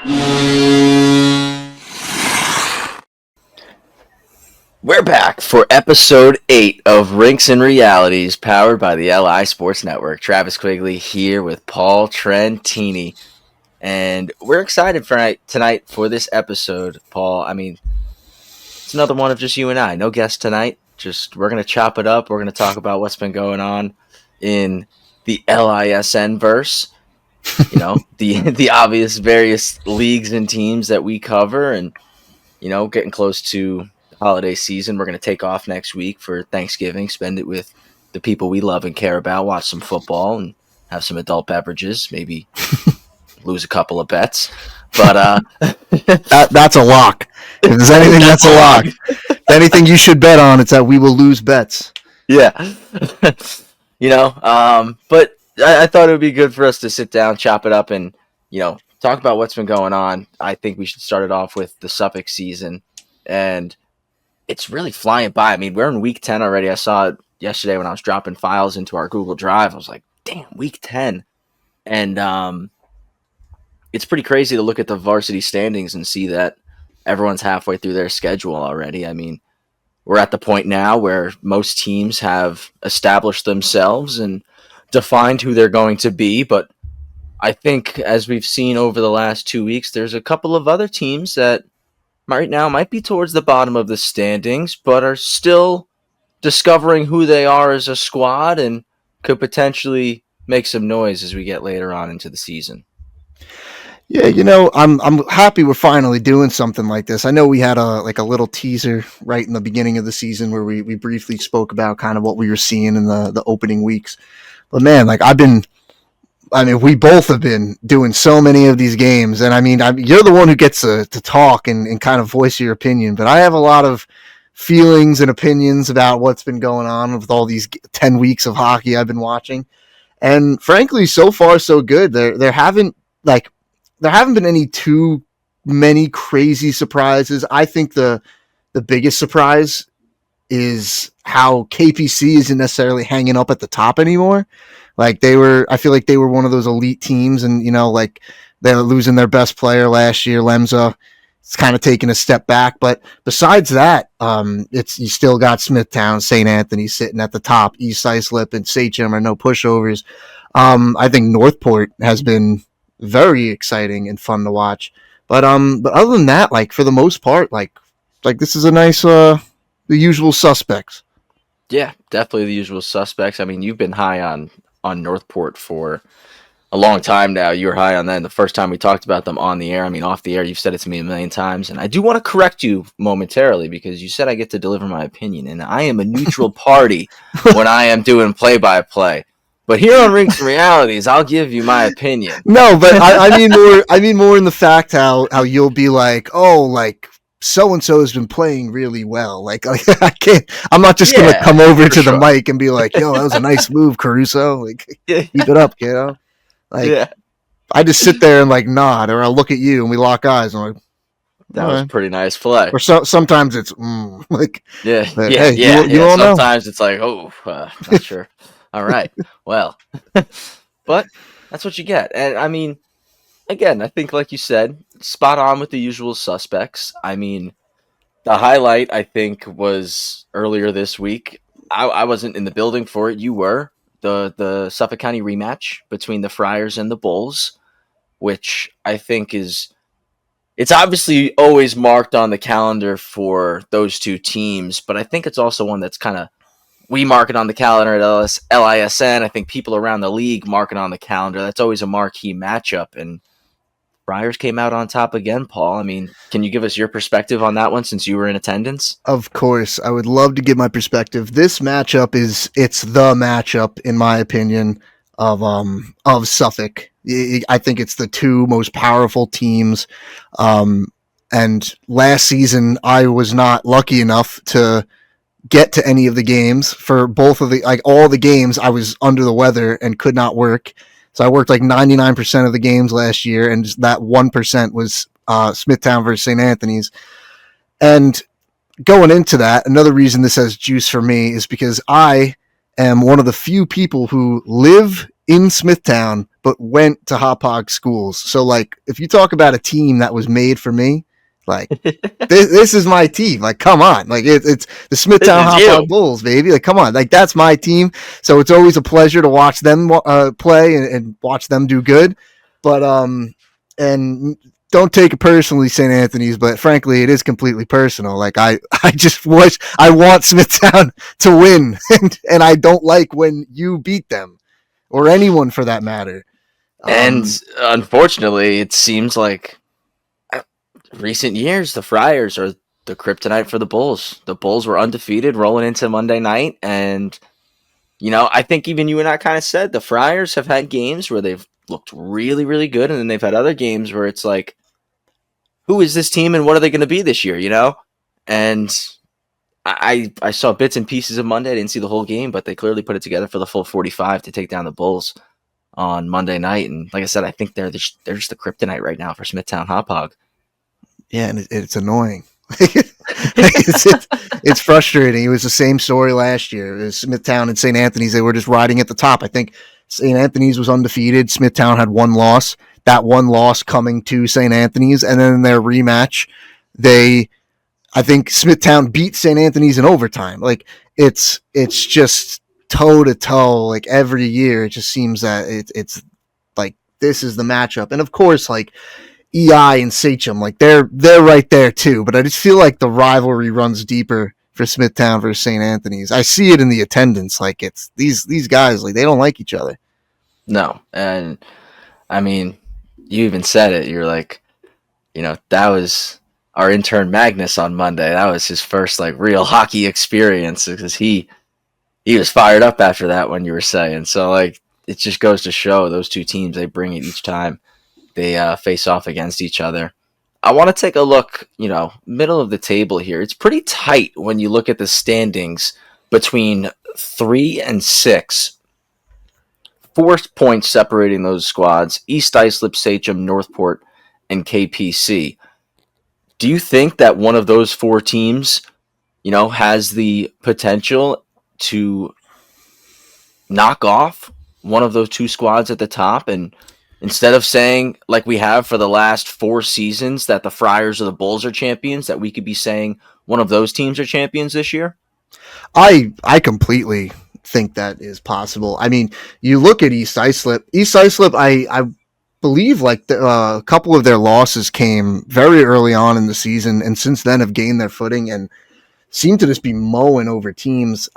We're back for episode 8 of Rinks and Realities, powered by the LI Sports Network. Travis Quigley here with Paul Trentini. And we're excited for tonight for this episode, Paul. I mean, it's another one of just you and I. No guest tonight. Just we're going to chop it up. We're going to talk about what's been going on in the LISN verse. You know, the obvious various leagues and teams that we cover, and, you know, getting close to the holiday season. We're going to take off next week for Thanksgiving, spend it with the people we love and care about, watch some football and have some adult beverages, maybe lose a couple of bets. But that's a lock. If there's anything, that's a lock. Anything you should bet on, it's that we will lose bets. Yeah. You know, but I thought it would be good for us to sit down, chop it up, and, you know, talk about what's been going on. I think we should start it off with the Suffolk season, and it's really flying by. I mean, we're in week 10 already. I saw it yesterday when I was dropping files into our Google Drive. I was like, damn, week 10. And it's pretty crazy to look at the varsity standings and see that everyone's halfway through their schedule already. I mean, we're at the point now where most teams have established themselves and defined who they're going to be, but I think as we've seen over the last 2 weeks, there's a couple of other teams that right now might be towards the bottom of the standings, but are still discovering who they are as a squad and could potentially make some noise as we get later on into the season. Yeah, you know, I'm happy we're finally doing something like this. I know we had a little teaser right in the beginning of the season where we briefly spoke about kind of what we were seeing in the opening weeks. But man, like we both have been doing so many of these games, and I mean, you're the one who gets to talk and kind of voice your opinion, but I have a lot of feelings and opinions about what's been going on with all these 10 weeks of hockey I've been watching. And frankly, so far so good. There haven't been any too many crazy surprises. I think the biggest surprise is how KPC isn't necessarily hanging up at the top anymore. I feel like they were one of those elite teams, and, you know, like they're losing their best player last year, Lemza. It's kind of taking a step back, but besides that, you still got Smithtown, St. Anthony sitting at the top. East Islip and Sachem are no pushovers. I think Northport has been very exciting and fun to watch, but other than that, like for the most part, like this is a nice the usual suspects. Yeah, definitely the usual suspects. I mean, you've been high on Northport for a long time now. You were high on them the first time we talked about them on the air. I mean, off the air, you've said it to me a million times, and I do want to correct you momentarily because you said I get to deliver my opinion, and I am a neutral party when I am doing play-by-play. But here on Rinks and Realities, I'll give you my opinion. No, but I mean more in the fact how you'll be like, oh, like so and so has been playing really well. Like I'm not just gonna come over to the mic and be like, yo, that was a nice move, Caruso. Like, keep it up, kiddo. Like, I just sit there and like nod, or I'll look at you and we lock eyes. And I'm like, that was a pretty nice play. Or sometimes it's like, yeah. You all know. Sometimes it's like, not sure. All right. Well, but that's what you get. And I mean, again, I think, like you said, spot on with the usual suspects. I mean, the highlight, I think, was earlier this week. I wasn't in the building for it. You were. The Suffolk County rematch between the Friars and the Bulls, which I think it's obviously always marked on the calendar for those two teams, but I think it's also one that's kind of, we mark it on the calendar at LISN. I think people around the league mark it on the calendar. That's always a marquee matchup, and Friars came out on top again, Paul. I mean, can you give us your perspective on that one since you were in attendance? Of course. I would love to give my perspective. This matchup it's the matchup, in my opinion, of Suffolk. I think it's the two most powerful teams. And last season, I was not lucky enough to get to any of the games. For both of all the games, I was under the weather and could not work. So I worked like 99% of the games last year, and that 1% was Smithtown versus St. Anthony's. And going into that, another reason this has juice for me is because I am one of the few people who live in Smithtown but went to Hauppauge schools. So like, if you talk about a team that was made for me, like this is my team. Like, come on, like it's the This Smithtown is you. Hauppauge Bulls, baby. Like, come on, like that's my team. So it's always a pleasure to watch them play and watch them do good. But and don't take it personally, St. Anthony's, but frankly, it is completely personal. Like I just wish I want Smithtown to win, and I don't like when you beat them or anyone for that matter. And Um, unfortunately, it seems like recent years, the Friars are the kryptonite for the Bulls. The Bulls were undefeated rolling into Monday night, and I think even you and I kind of said the Friars have had games where they've looked really, really good, and then they've had other games where it's like, who is this team and what are they going to be this year? And I saw bits and pieces of Monday. I didn't see the whole game, but they clearly put it together for the full 45 to take down the Bulls on Monday night. And like I said, I think they're just the kryptonite right now for Smithtown Hauppauge. yeah, and it's annoying. It's frustrating. It was the same story last year. It was Smithtown and St. Anthony's. They were just riding at the top. I think St. Anthony's was undefeated. Smithtown had one loss. That one loss coming to St. Anthony's, and then in their rematch, I think Smithtown beat St. Anthony's in overtime. Like it's just toe to toe. Like every year, it just seems that it's like this is the matchup. And of course, like EI and Sachem, like they're right there too. But I just feel like the rivalry runs deeper for Smithtown versus St. Anthony's. I see it in the attendance. Like it's these guys, like they don't like each other. No. And I mean, you even said it. You're like, that was our intern Magnus on Monday. That was his first like real hockey experience because he was fired up after that when you were saying. So like it just goes to show those two teams, they bring it each time they face off against each other. I want to take a look, middle of the table here. It's pretty tight when you look at the standings between 3 and 6. 4 points separating those squads: East Islip, Sachem, Northport, and KPC. Do you think that one of those four teams, has the potential to knock off one of those two squads at the top, and instead of saying like we have for the last 4 seasons that the Friars or the Bulls are champions, that we could be saying one of those teams are champions this year? I completely think that is possible. I mean, you look at East Islip. East Islip, I believe like a couple of their losses came very early on in the season, and since then have gained their footing and seem to just be mowing over teams.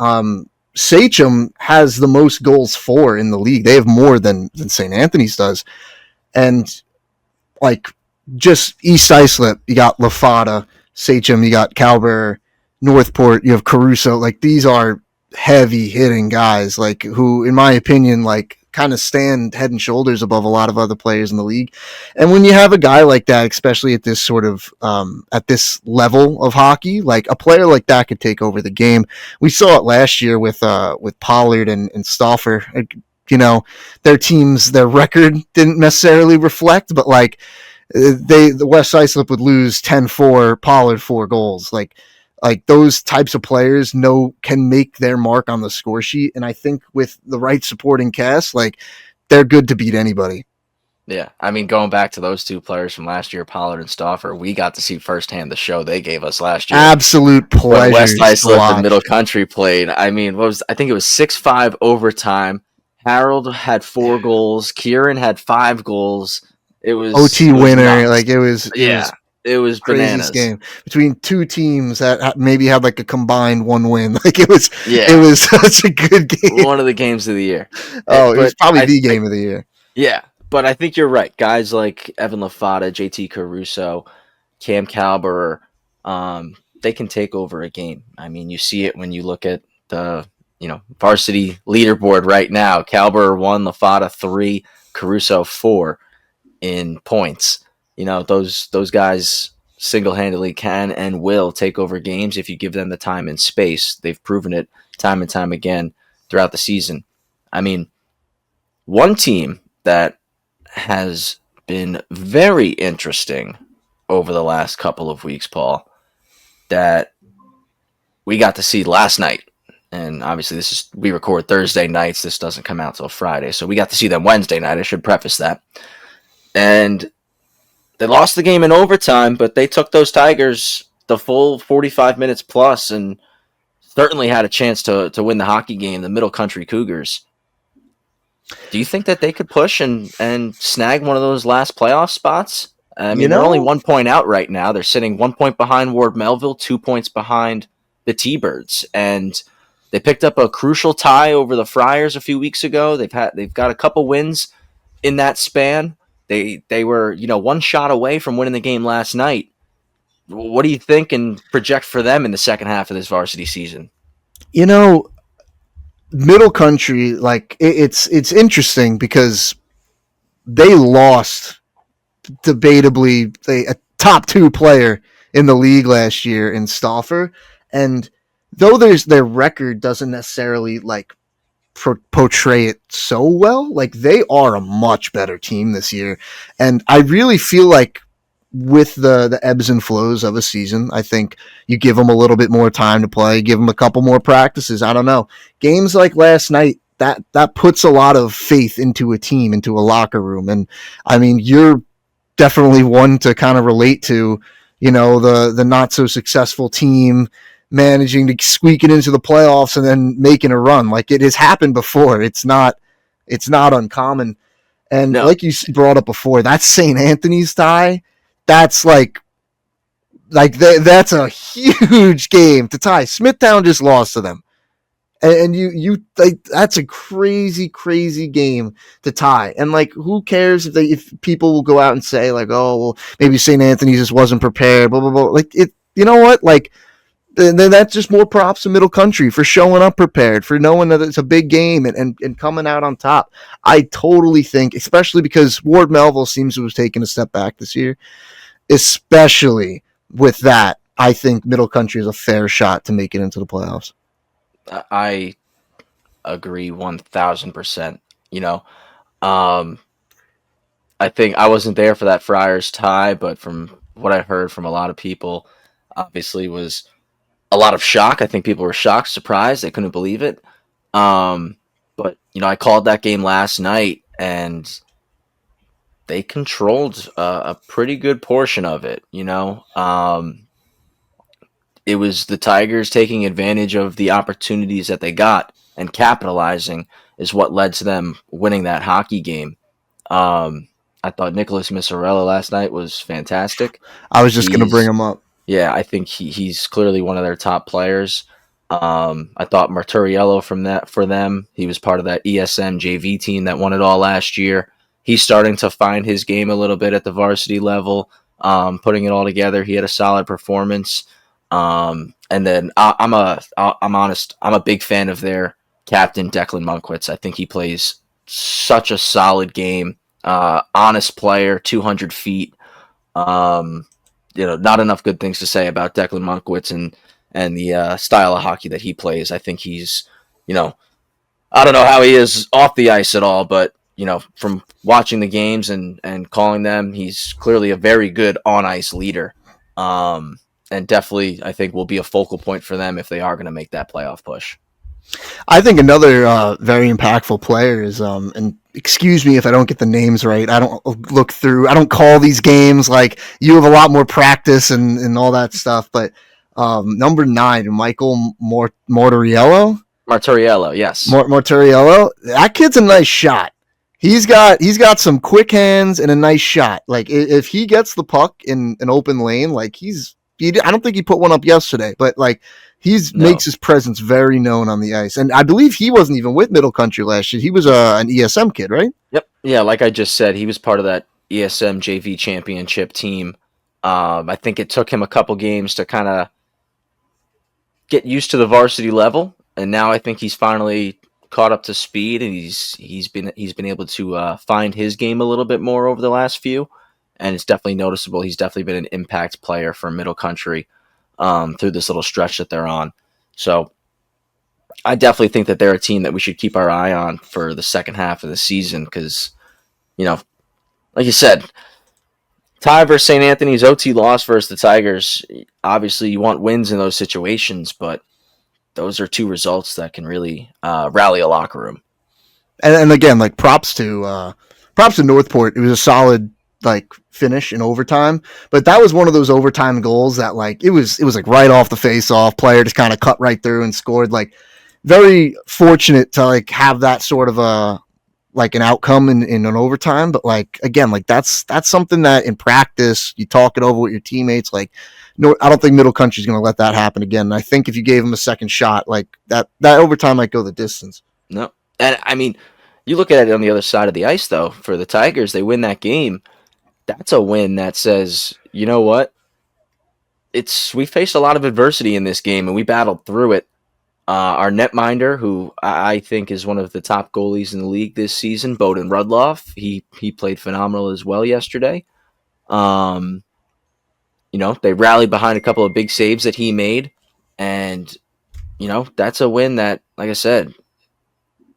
Sachem has the most goals for in the league. They have more than St. Anthony's does. And like just East Islip, you got LaFada, Sachem, you got Calber, Northport, you have Caruso. Like these are heavy hitting guys, like who, in my opinion, like kind of stand head and shoulders above a lot of other players in the league. And when you have a guy like that, especially at this sort of at this level of hockey, like a player like that could take over the game. We saw it last year with Pollard and Stauffer. Their teams, their record didn't necessarily reflect, but like the West Islip would lose 10-4, Pollard 4 goals. Like those types of players can make their mark on the score sheet, and I think with the right supporting cast, like they're good to beat anybody. Yeah, I mean, going back to those two players from last year, Pollard and Stauffer, we got to see firsthand the show they gave us last year Absolute when pleasure West to Islip and watch. Middle Country played. I mean, I think it was 6-5 overtime. Harold had 4 goals. Kieran had 5 goals. OT It was winner, nuts. like it was Yeah, it was craziest bananas. game between two teams that maybe had like a combined one win. Like it Yeah, was such a good game. one of the games of the year. Oh, it was But probably the game of the year. yeah, but I think you're right. Guys like Evan Lafada, JT Caruso, Cam Calber, they can take over a game. I mean, you see it when you look at the varsity leaderboard right now. Calber 1, Lafada 3, Caruso 4 in points. Those guys single-handedly can and will take over games if you give them the time and space. They've proven it time and time again throughout the season. I mean, one team that has been very interesting over the last couple of weeks, Paul, that we got to see last night and obviously we record Thursday nights. This doesn't come out till Friday, so we got to see them Wednesday night. I should preface that. And they lost the game in overtime, but they took those Tigers the full 45 minutes plus, and certainly had a chance to win the hockey game. The Middle Country Cougars. Do you think that they could push and snag one of those last playoff spots? I You mean, they're only know, 1 point out right now. They're sitting 1 point behind Ward Melville, 2 points behind the T-Birds, and they picked up a crucial tie over the Friars a few weeks ago. They've got a couple wins in that span. They were one shot away from winning the game last night. What do you think and project for them in the second half of this varsity season? you know, Middle Country, like it's interesting because they lost debatably a top two player in the league last year in Stauffer, and though their record doesn't necessarily like portray it so well, like they are a much better team this year, and I really feel like with the ebbs and flows of a season, I think you give them a little bit more time to play, give them a couple more practices. I don't know, games like last night, that puts a lot of faith into a team, into a locker room, and I mean you're definitely one to kind of relate to, the not so successful team managing to squeak it into the playoffs and then making a run. Like it has happened before. It's not uncommon. And No, like you brought up before, that's St. Anthony's tie. That's that's a huge game to tie. Smithtown just lost to them, and you like that's a crazy game to tie. And like, who cares if people will go out and say like, oh well, maybe St. Anthony's just wasn't prepared, blah blah blah. Like it, you know what? Like then that's just more props to Middle Country for showing up prepared, for knowing that it's a big game and coming out on top. I totally think, especially because Ward Melville seems to have taken a step back this year, especially with that, I think Middle Country is a fair shot to make it into the playoffs. I agree 1,000%. Um, I think I wasn't there for that Friars tie, but from what I heard from a lot of people, obviously was a lot of shock. I think people were shocked, surprised, they couldn't believe it. Um, but I called that game last night, and they controlled a pretty good portion of it. It was the Tigers taking advantage of the opportunities that they got and capitalizing is what led to them winning that hockey game. I thought Nicholas Missorella last night was fantastic. I was just going to bring He's him up. Yeah, I think he's clearly one of their top players. I thought Marturiello for them, he was part of that ESM JV team that won it all last year. He's starting to find his game a little bit at the varsity level, putting it all together. He had a solid performance. And then I'm honest, I'm a big fan of their captain Declan Monkwitz. I think he plays such a solid game. Honest player, 200 feet. Not enough good things to say about Declan Monkwitz and the style of hockey that he plays. I think he's, I don't know how he is off the ice at all, but from watching the games and calling them, he's clearly a very good on ice leader. And definitely, I think will be a focal point for them if they are going to make that playoff push. I think another very impactful player is and excuse me if I don't get the names right. I don't look through. I don't call these games. Like you have a lot more practice and all that stuff. But number 9, Michael Mortariello. Marturiello, yes. Mortariello. That kid's a nice shot. He's got some quick hands and a nice shot. Like if he gets the puck in an open lane, like I don't think he put one up yesterday, but like No. makes his presence very known on the ice. And I believe he wasn't even with Middle Country last year. He was an ESM kid, right? Yep. Yeah, like I just said, he was part of that ESM JV championship team. I think it took him a couple games to kind of get used to the varsity level, and now I think he's finally caught up to speed, and he's been able to find his game a little bit more over the last few, and it's definitely noticeable. He's definitely been an impact player for Middle Country through this little stretch that they're on. So I definitely think that they're a team that we should keep our eye on for the second half of the season because, like you said, tie versus St. Anthony's, OT loss versus the Tigers. Obviously, you want wins in those situations, but those are two results that can really rally a locker room. And again, like props to Northport. It was a solid like finish in overtime, but that was one of those overtime goals that like it was like right off the face off. Player just kind of cut right through and scored. Like very fortunate to like have that sort of a like an outcome in an overtime. But like again, like that's something that in practice you talk it over with your teammates. Like no, I don't think Middle Country's going to let that happen again. And I think if you gave him a second shot, like that overtime might go the distance. No, and I mean, you look at it on the other side of the ice though. For the Tigers, they win that game. That's a win that says, you know what? We faced a lot of adversity in this game and we battled through it. Our netminder, who I think is one of the top goalies in the league this season, Bowden Rudloff, he played phenomenal as well yesterday. They rallied behind a couple of big saves that he made, and that's a win that, like I said,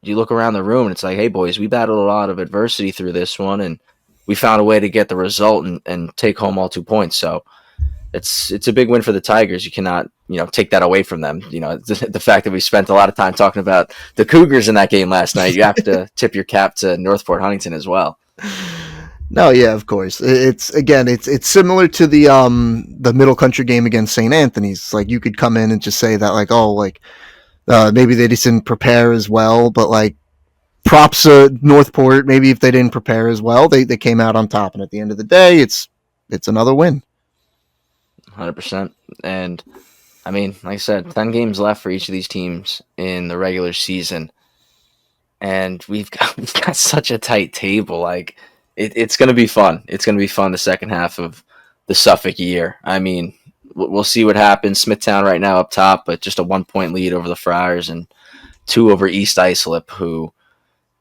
you look around the room and it's like, hey boys, we battled a lot of adversity through this one, and we found a way to get the result and take home all 2 points. So it's a big win for the Tigers. You cannot, take that away from them. The fact that we spent a lot of time talking about the Cougars in that game last night, you have to tip your cap to Northport Huntington as well. No, yeah, of course. It's similar to the Middle Country game against St. Anthony's. It's like you could come in and just say that like, oh, like maybe they just didn't prepare as well, but like props Northport. Maybe if they didn't prepare as well, they came out on top. And at the end of the day, it's another win. 100%. And I mean, like I said, 10 games left for each of these teams in the regular season, and we've got such a tight table. Like it's going to be fun. It's going to be fun the second half of the Suffolk year. I mean, we'll see what happens. Smithtown right now up top, but just a 1-point lead over the Friars and 2 over East Islip, who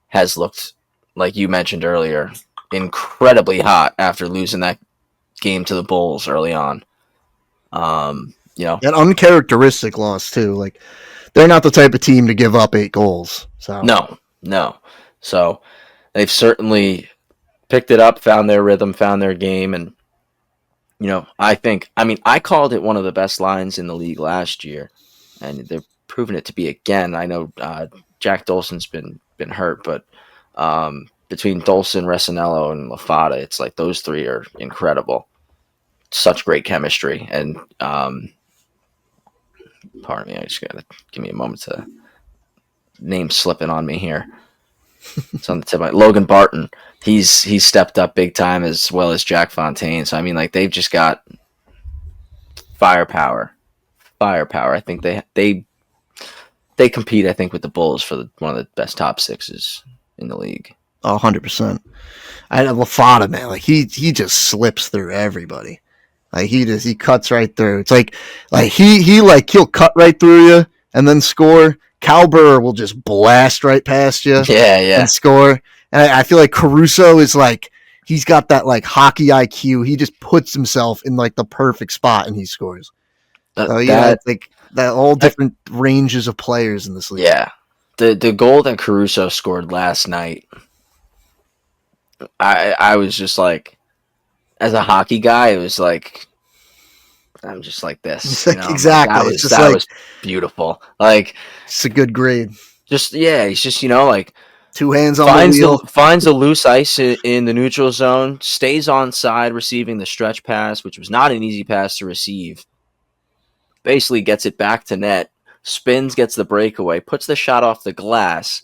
has looked, like you mentioned earlier, incredibly hot after losing that game to the Bulls early on. An uncharacteristic loss too. Like they're not the type of team to give up 8 goals. So no. So they've certainly picked it up, found their rhythm, found their game, and I called it one of the best lines in the league last year, and they're proving it to be again. I know Jack Dolson's been hurt, but between Dolson, Resinello, and LaFada, it's like those 3 are incredible. Such great chemistry, and pardon me, I just gotta give me a moment to name slipping on me here. It's on the tip of my Logan Barton. He's stepped up big time, as well as Jack Fontaine. So I mean, like they've just got firepower. I think they compete. I think with the Bulls for one of the best top 6s in the league. 100%. I have LaFada, man. Like he just slips through everybody. Like he cuts right through. It's like he'll cut right through you and then score. Calber will just blast right past you. Yeah. And score. And I feel like Caruso is like he's got that like hockey IQ. He just puts himself in like the perfect spot and he scores. It's like that all different ranges of players in this league. Yeah. The goal that Caruso scored last night, I was just like, as a hockey guy, it was like, I'm just like this. Exactly. That was beautiful. Like, it's a good grade. He's just, like, 2 hands on the wheel. Finds the loose ice in the neutral zone, stays on side receiving the stretch pass, which was not an easy pass to receive. Basically gets it back to net, spins, gets the breakaway, puts the shot off the glass,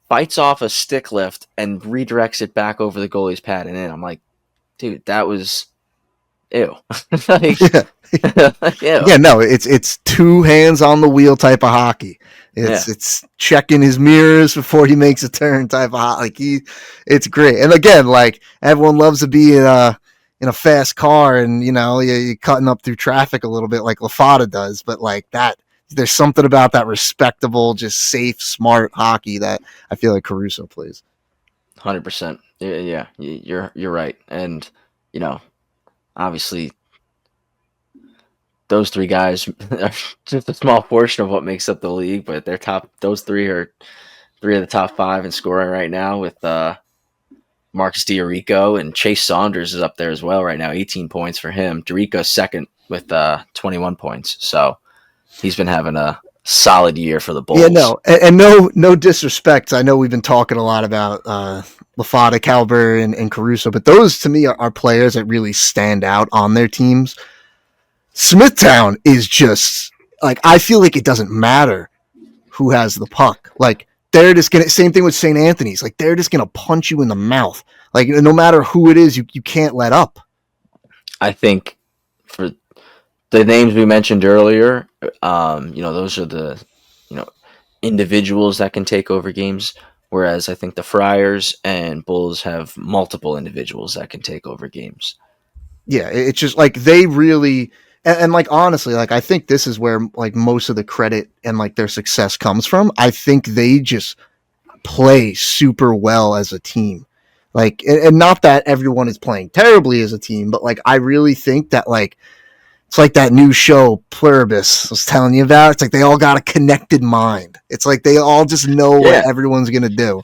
fights off a stick lift, and redirects it back over the goalie's pad and in. I'm like, dude, that was ew. Like, ew. Yeah, no, it's 2 hands on the wheel type of hockey. It's checking his mirrors before he makes a turn type of hockey. Like it's great. And again, like everyone loves to be in a fast car and you're cutting up through traffic a little bit like LaFada does, but like that, there's something about that respectable, just safe, smart hockey that I feel like Caruso plays. 100%. Yeah, you're right. And obviously those 3 guys are just a small portion of what makes up the league, but those 3 are 3 of the top 5 in scoring right now, with Marcus D'Arico, and Chase Saunders is up there as well right now, 18 points for him. D'Arico's second with 21 points. So he's been having a solid year for the Yeah, Bulls. no, and no disrespect. I know we've been talking a lot about Lafada, Calber, and Caruso, but those to me are players that really stand out on their teams. Smithtown is just like I feel like it doesn't matter who has the puck. Like they're just gonna same thing with St. Anthony's. Like they're just gonna punch you in the mouth. Like no matter who it is, you can't let up. I think for the names we mentioned earlier, those are the, you know, individuals that can take over games. Whereas I think the Friars and Bulls have multiple individuals that can take over games. Yeah, it's just like they really and like honestly, like I think this is where like most of the credit and like their success comes from. I think they just play super well as a team. Like and not that everyone is playing terribly as a team, but like I really think that like it's like that new show Pluribus was telling you about. It's like they all got a connected mind. It's like they all just know what Yeah, everyone's gonna do.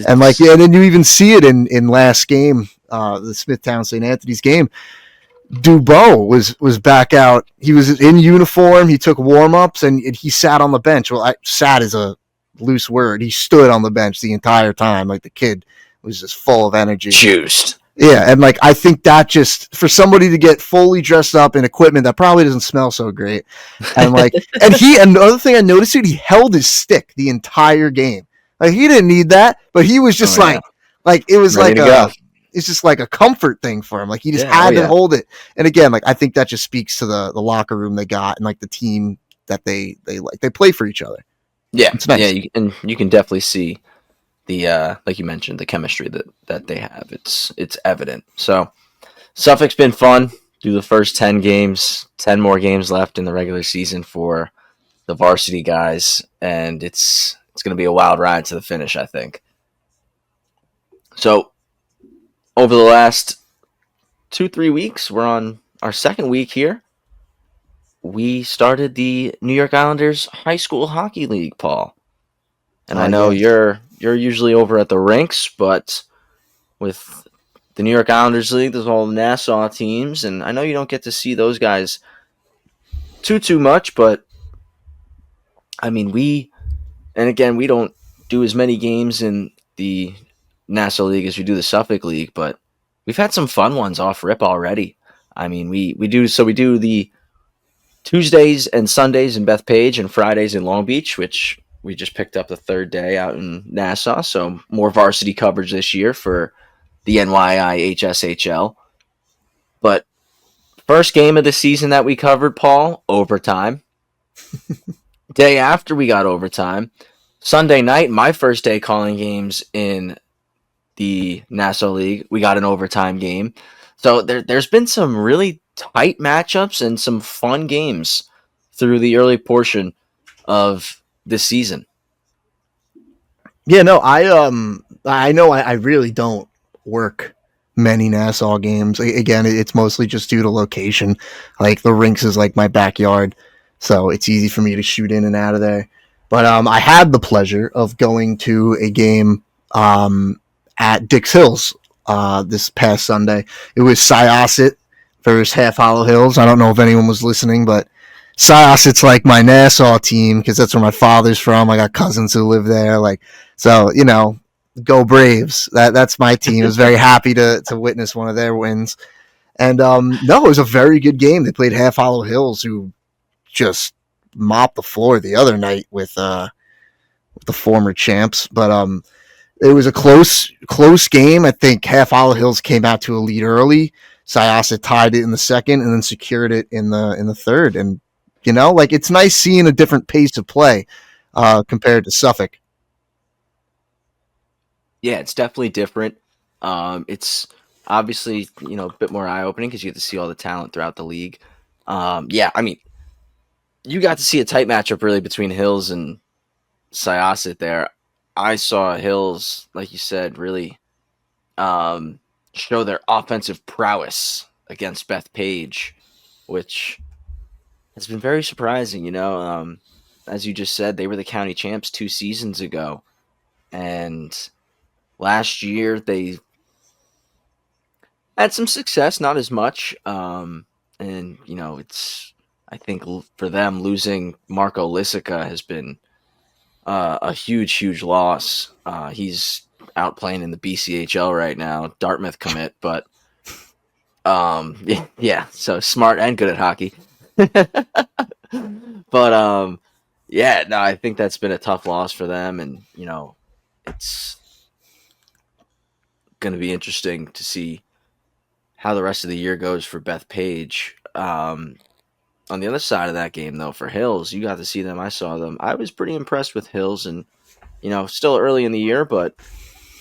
And like it's yeah, and then you even see it in last game, the Smithtown St. Anthony's game. Dubois was back out. He was in uniform. He took warm ups and he sat on the bench. Well, sat is a loose word. He stood on the bench the entire time. Like the kid was just full of energy. juiced. Yeah, and like I think that just for somebody to get fully dressed up in equipment that probably doesn't smell so great, and like and the other thing I noticed, he held his stick the entire game. Like he didn't need that, but he was Oh just yeah, like it was ready like to go. it's just like a comfort thing for him. Like he just Yeah, oh had to yeah, hold it. And again, like I think that just speaks to the locker room they got and like the team that they like they play for each other. yeah, It's yeah. nice. And you can definitely see the like you mentioned, the chemistry that they have. It's evident. So Suffolk's been fun through the first 10 games. 10 more games left in the regular season for the varsity guys, and it's going to be a wild ride to the finish, I think. So over the last 2 3 weeks, we're on our second week here. We started the New York Islanders High School Hockey League, Paul. And I know Yes. you're usually over at the Rinks, but with the New York Islanders League, there's all the Nassau teams, and I know you don't get to see those guys too much, but I mean and again we don't do as many games in the Nassau League as we do the Suffolk League, but we've had some fun ones off rip already. I mean we do the Tuesdays and Sundays in Bethpage and Fridays in Long Beach, which we just picked up the third day out in Nassau, so more varsity coverage this year for the NYIHSHL. But first game of the season that we covered, Paul, overtime. Day after we got overtime, Sunday night, my first day calling games in the Nassau League, we got an overtime game. So there's been some really tight matchups and some fun games through the early portion of this season. Yeah, no, I know I really don't work many Nassau games. Again, it's mostly just due to location. Like the Rinks is like my backyard, so it's easy for me to shoot in and out of there. But I had the pleasure of going to a game at Dix Hills this past Sunday. It was Syosset versus Half Hollow Hills. I don't know if anyone was listening, but Syosset's like my Nassau team because that's where my father's from. I got cousins who live there. Like so, go Braves. That's my team. I was very happy to witness one of their wins. And no, it was a very good game. They played Half Hollow Hills, who just mopped the floor the other night with the former champs. But it was a close game. I think Half Hollow Hills came out to a lead early. Syosset tied it in the second and then secured it in the third. And like it's nice seeing a different pace of play compared to Suffolk. Yeah, it's definitely different. It's obviously a bit more eye opening because you get to see all the talent throughout the league. Yeah, I mean you got to see a tight matchup really between Hills and Syosset there. I saw Hills, like you said, really show their offensive prowess against Beth Page, which has been very surprising. As you just said, they were the county champs 2 seasons ago, and last year they had some success, not as much. And it's I think for them losing Marco Lisica has been a huge loss. He's out playing in the BCHL right now, Dartmouth commit, but yeah, so smart and good at hockey. But yeah, no, I think that's been a tough loss for them, and it's going to be interesting to see how the rest of the year goes for Beth Page. On the other side of that game, though, for Hills, you got to see them. I saw them. I was pretty impressed with Hills, and still early in the year, but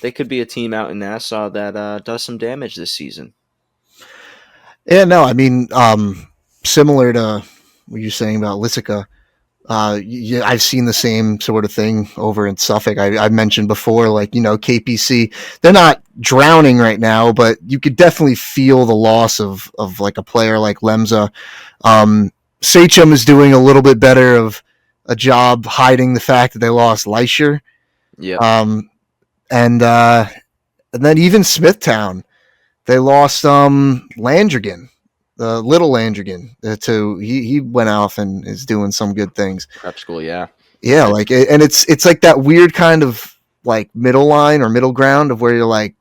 they could be a team out in Nassau that does some damage this season. Yeah, no, I mean, similar to what you're saying about Lisica, yeah, I've seen the same sort of thing over in Suffolk. I mentioned before, like, KPC, they're not drowning right now, but you could definitely feel the loss of like a player like Lemza. Sachem is doing a little bit better of a job hiding the fact that they lost Leisure. Yep. Um, and then even Smithtown, they lost Landrigan, the little Landrigan, to he went off and is doing some good things. Prep school, yeah. Yeah, like, and it's like that weird kind of like middle line or middle ground of where you're like,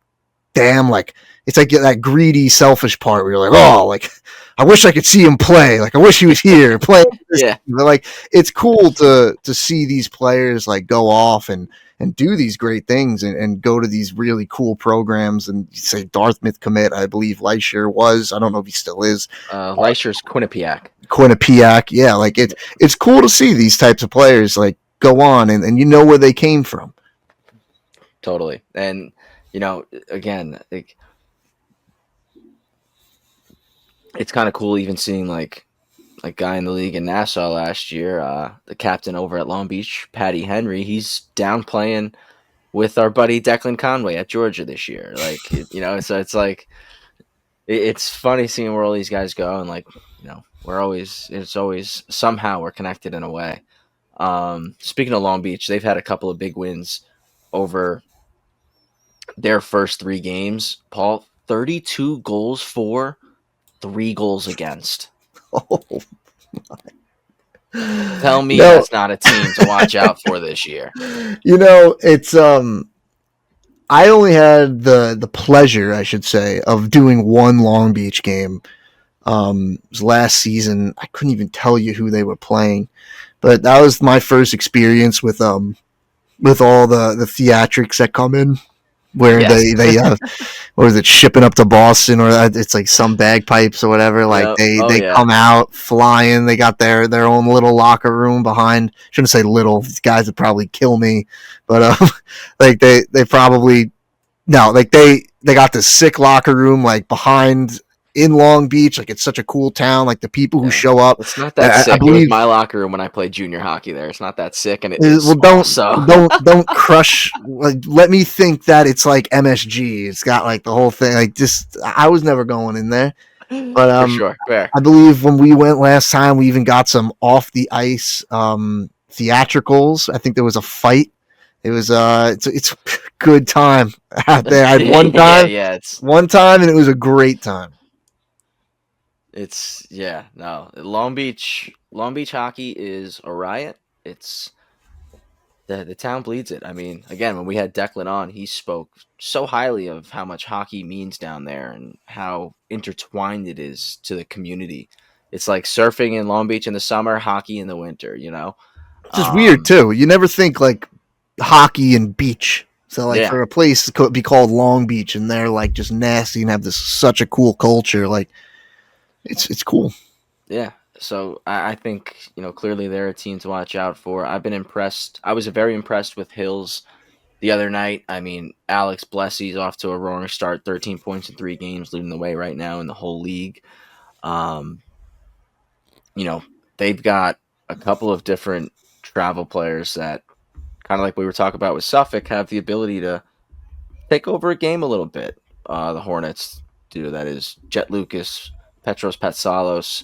damn, like it's like that greedy, selfish part where you're like, oh, like I wish I could see him play. Like I wish he was here playing. Yeah. But like it's cool to see these players like go off and do these great things and go to these really cool programs. And you say Dartmouth commit, I believe Leisure was. I don't know if he still is. Leisher's Quinnipiac. Quinnipiac, yeah, like it's cool to see these types of players like go on and you know where they came from. Totally. And again, like, it's kind of cool even seeing like guy in the league in Nassau last year, the captain over at Long Beach, Patty Henry. He's down playing with our buddy Declan Conway at Georgia this year. Like, so it's like it's funny seeing where all these guys go, and like it's always somehow we're connected in a way. Speaking of Long Beach, they've had a couple of big wins over their first 3 games. Paul, 32 goals for, 3 goals against. Oh, Tell me that's not a team to watch out for this year. It's I only had the pleasure, I should say, of doing one Long Beach game. It was last season. I couldn't even tell you who they were playing, but that was my first experience with all the theatrics that come in, where Yes. they what was it, shipping up to Boston, or it's like some bagpipes or whatever. Like Yep. they come out flying. They got their own little locker room behind. Shouldn't say little. These guys would probably kill me, but like they probably no, like they got this sick locker room like behind in Long Beach. Like it's such a cool town. Like the people who show up. It's not that sick. I believe, it was my locker room when I played junior hockey there. It's not that sick, and it is well, also. don't crush. Like, let me think that it's like MSG. It's got like the whole thing. Like, just I was never going in there, but For sure, fair. I believe when we went last time, we even got some off the ice theatricals. I think there was a fight. It was it's a good time out there. I had one time, it's one time, and it was a great time. no. Long Beach hockey is a riot. It's the town bleeds it. I mean, again, when we had Declan on, he spoke so highly of how much hockey means down there and how intertwined it is to the community. It's like surfing in Long Beach in the summer, hockey in the winter. It's just weird too. You never think like hockey and beach. So like for a place to be called Long Beach and they're like just nasty and have this such a cool culture, like it's cool. Yeah. So I think, clearly they're a team to watch out for. I've been impressed. I was very impressed with Hills the other night. I mean, Alex Blessy's off to a roaring start, 13 points in 3 games, leading the way right now in the whole league. They've got a couple of different travel players that, kind of like we were talking about with Suffolk, have the ability to take over a game a little bit. The Hornets do. That is Jet Lucas, Petros Patsalos.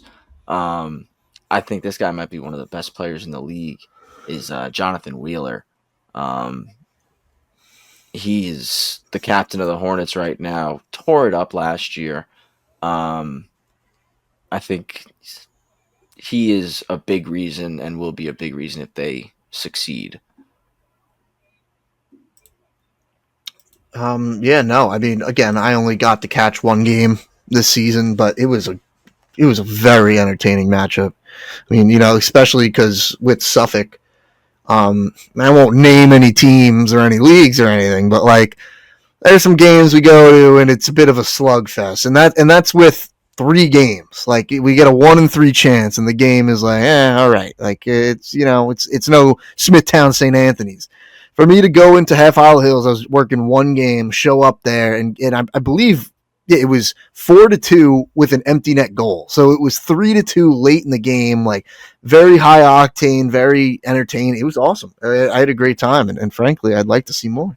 I think this guy might be one of the best players in the league. Is Jonathan Wheeler. He's the captain of the Hornets right now. Tore it up last year. I think he is a big reason and will be a big reason if they succeed. Yeah, no, I mean, again, I only got to catch one game this season, but it was a very entertaining matchup. I mean, especially because with Suffolk, I won't name any teams or any leagues or anything, but like there's some games we go to and it's a bit of a slugfest, and that's with 3 games. Like we get a 1 in 3 chance, and the game is like, all right, like it's no Smithtown St. Anthony's. For me to go into Half Hollow Hills, I was working one game, show up there, and I believe it was 4-2 with an empty net goal. So it was 3-2 late in the game, like very high octane, very entertaining. It was awesome. I had a great time, and frankly, I'd like to see more.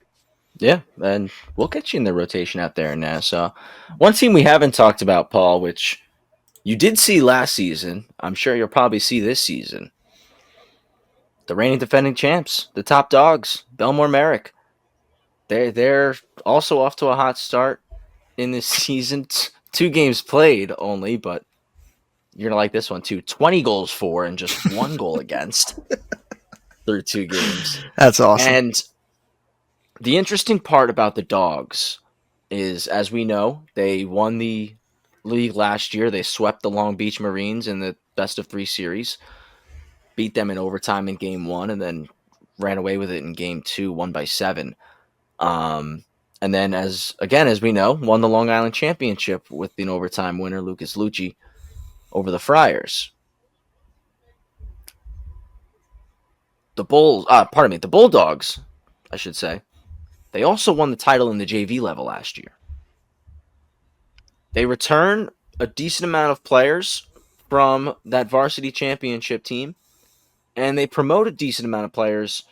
Yeah, and we'll get you in the rotation out there in Nassau. One team we haven't talked about, Paul, which you did see last season, I'm sure you'll probably see this season. The reigning defending champs, the top dogs, Belmore Merrick. They're also off to a hot start in this season. 2 games played only, but you're gonna like this one too. 20 goals for and just 1 goal against through 2 games. That's awesome. And the interesting part about the dogs is, as we know, they won the league last year. They swept the Long Beach Marines in the best of 3 series, beat them in overtime in game 1, and then ran away with it in game 2, won by 7. And then, as we know, won the Long Island Championship with an overtime winner, Lucas Lucci, over the Friars. The Bulldogs, I should say. They also won the title in the JV level last year. They return a decent amount of players from that varsity championship team, and they promote a decent amount of players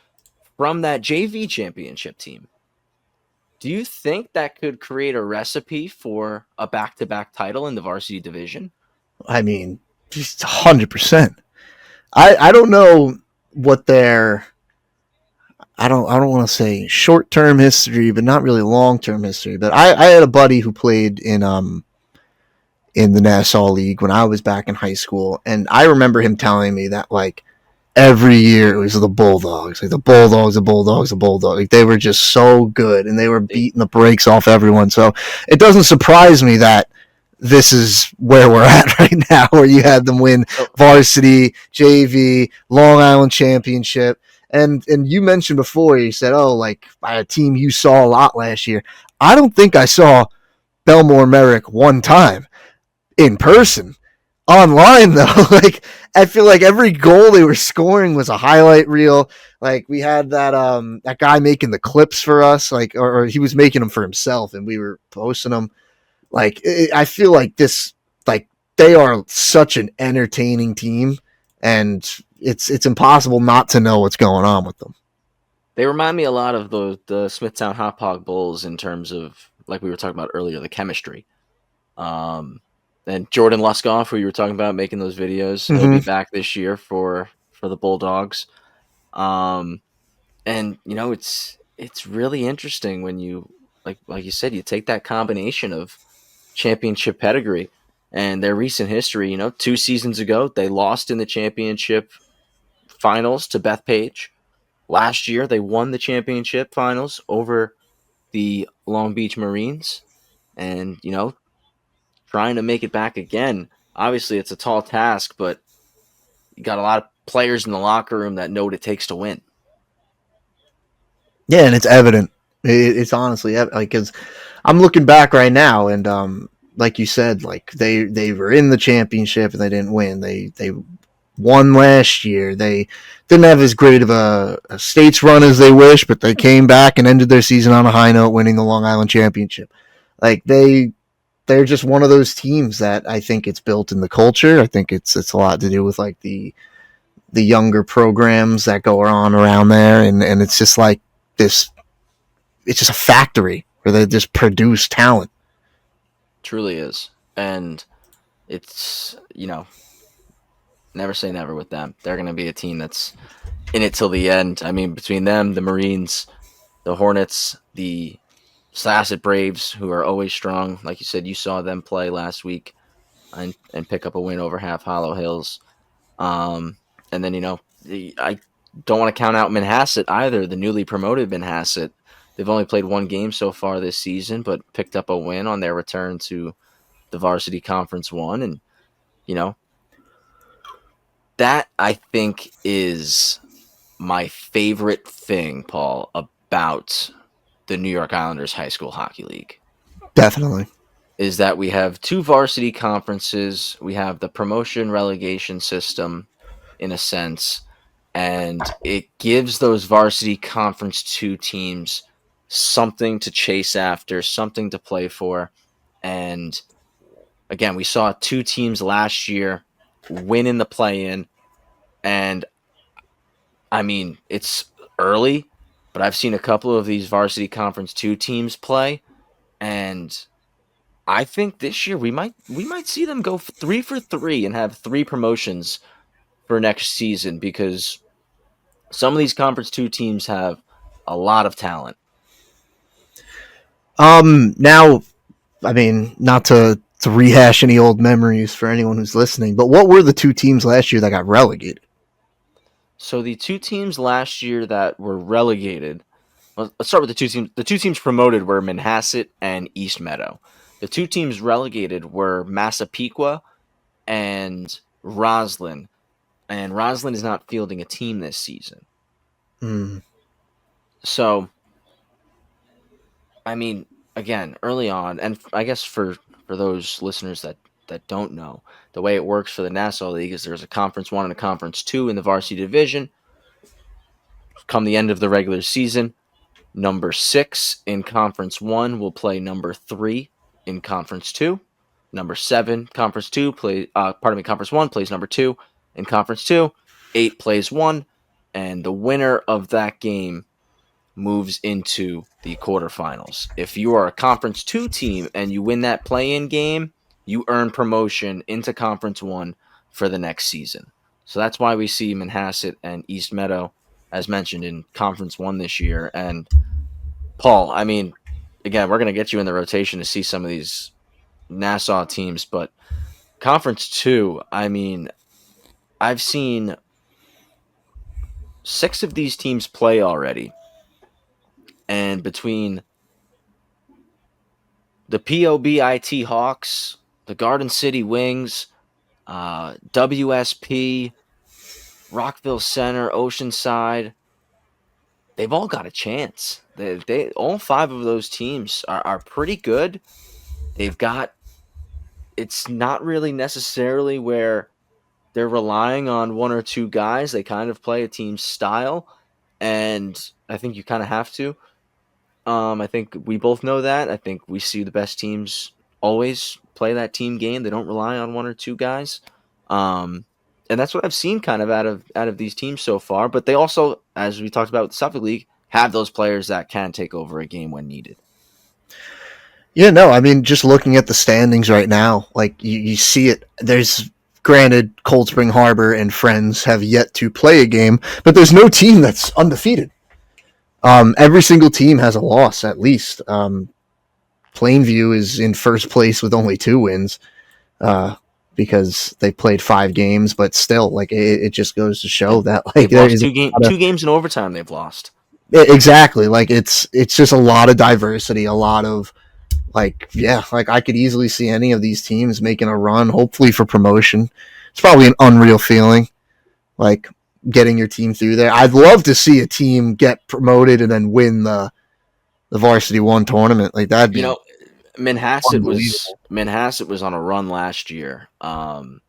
from that JV championship team. Do you think that could create a recipe for a back-to-back title in the varsity division? I mean, just 100%. I don't know what their I don't want to say short term history, but not really long term history. But I had a buddy who played in the Nassau League when I was back in high school, and I remember him telling me that like every year it was the Bulldogs, like the Bulldogs, the Bulldogs, the Bulldogs. Like they were just so good, and they were beating the brakes off everyone. So it doesn't surprise me that this is where we're at right now, where you had them win varsity, JV, Long Island Championship. And you mentioned before, you said, oh, like a team you saw a lot last year. I don't think I saw Belmore Merrick one time in person. Online though, like I feel like every goal they were scoring was a highlight reel. Like we had that guy making the clips for us, like or he was making them for himself, and we were posting them. Like I feel like like they are such an entertaining team, and it's impossible not to know what's going on with them. They remind me a lot of the Smithtown Hot Pog Bulls in terms of, like we were talking about earlier, the chemistry. Um, and Jordan Luskoff, who you were talking about making those videos, he'll be Mm-hmm. back this year for the Bulldogs. Um, and it's really interesting when you like you said, you take that combination of championship pedigree and their recent history. 2 seasons ago they lost in the championship finals to Bethpage. Last year they won the championship finals over the Long Beach Marines, and trying to make it back again. Obviously, it's a tall task, but you got a lot of players in the locker room that know what it takes to win. Yeah, and it's evident. It's honestly like because I'm looking back right now, and like you said, like they were in the championship and they didn't win. They won last year. They didn't have as great of a states run as they wish, but they came back and ended their season on a high note, winning the Long Island Championship. Like they're just one of those teams that I think it's built in the culture. I think it's a lot to do with like the younger programs that go on around there, and it's just like this. It's just a factory where they just produce talent. Truly is. And it's, never say never with them. They're going to be a team that's in it till the end. I mean, between them, the Marines, the Hornets, the Sasset Braves, who are always strong. Like you said, you saw them play last week and pick up a win over Half Hollow Hills. Um, and then I don't want to count out Manhasset either. The newly promoted Manhasset, they've only played one game so far this season, but picked up a win on their return to the Varsity Conference One, and you know that I think is my favorite thing, Paul, about the New York Islanders High School Hockey League Definitely. is that we have two varsity conferences. We have the promotion relegation system in a sense, and it gives those varsity conference two teams something to chase after, something to play for. And again, we saw two teams last year win in the play in. And I mean, it's early, but I've seen a couple of these varsity conference two teams play. And I think this year we might see them go 3 for 3 and have three promotions for next season because some of these conference two teams have a lot of talent. Now, I mean, not to rehash any old memories for anyone who's listening, but what were the two teams last year that got relegated? So the two teams last year that were relegated. Well, let's start with the two teams. The two teams promoted were Manhasset and East Meadow. The two teams relegated were Massapequa and Roslyn. And Roslyn is not fielding a team this season. Mm. So I mean, again, early on, and I guess for those listeners that don't know, the way it works for the Nassau League is there's a Conference 1 and a Conference 2 in the varsity division. Come the end of the regular season, number 6 in Conference 1 will play number 3 in Conference 2. Number 7, Conference 2 Conference 1 plays number 2 in Conference 2. 8 plays 1, and the winner of that game moves into the quarterfinals. If you are a Conference 2 team and you win that play-in game, you earn promotion into Conference 1 for the next season. So that's why we see Manhasset and East Meadow, as mentioned, in Conference 1 this year. And Paul, I mean, again, we're going to get you in the rotation to see some of these Nassau teams, but Conference 2, I mean, I've seen 6 of these teams play already. And between the POBIT Hawks, the Garden City Wings, WSP, Rockville Center, Oceanside, they've all got a chance. They all 5 of those teams are pretty good. They've got, it's not really necessarily where they're relying on one or two guys. They kind of play a team style, and I think you kind of have to. I think we both know that. I think we see the best teams always play that team game. They don't rely on one or two guys. And that's what I've seen kind of out of these teams so far. But they also, as we talked about with the Suffolk League, have those players that can take over a game when needed. Yeah, no, I mean, just looking at the standings right now, like you see it. There's granted, Cold Spring Harbor and Friends have yet to play a game, but there's no team that's undefeated. Every single team has a loss at least. Plainview is in first place with only 2 wins because they played 5 games, but still, like it just goes to show that like They've there lost is two games in overtime. They've lost. exactly like it's just a lot of diversity, a lot of like yeah, like I could easily see any of these teams making a run, hopefully for promotion. It's probably an unreal feeling, like getting your team through there. I'd love to see a team get promoted and then win the varsity one tournament. Like that'd You be know, unbelievable. Manhasset was on a run last year, and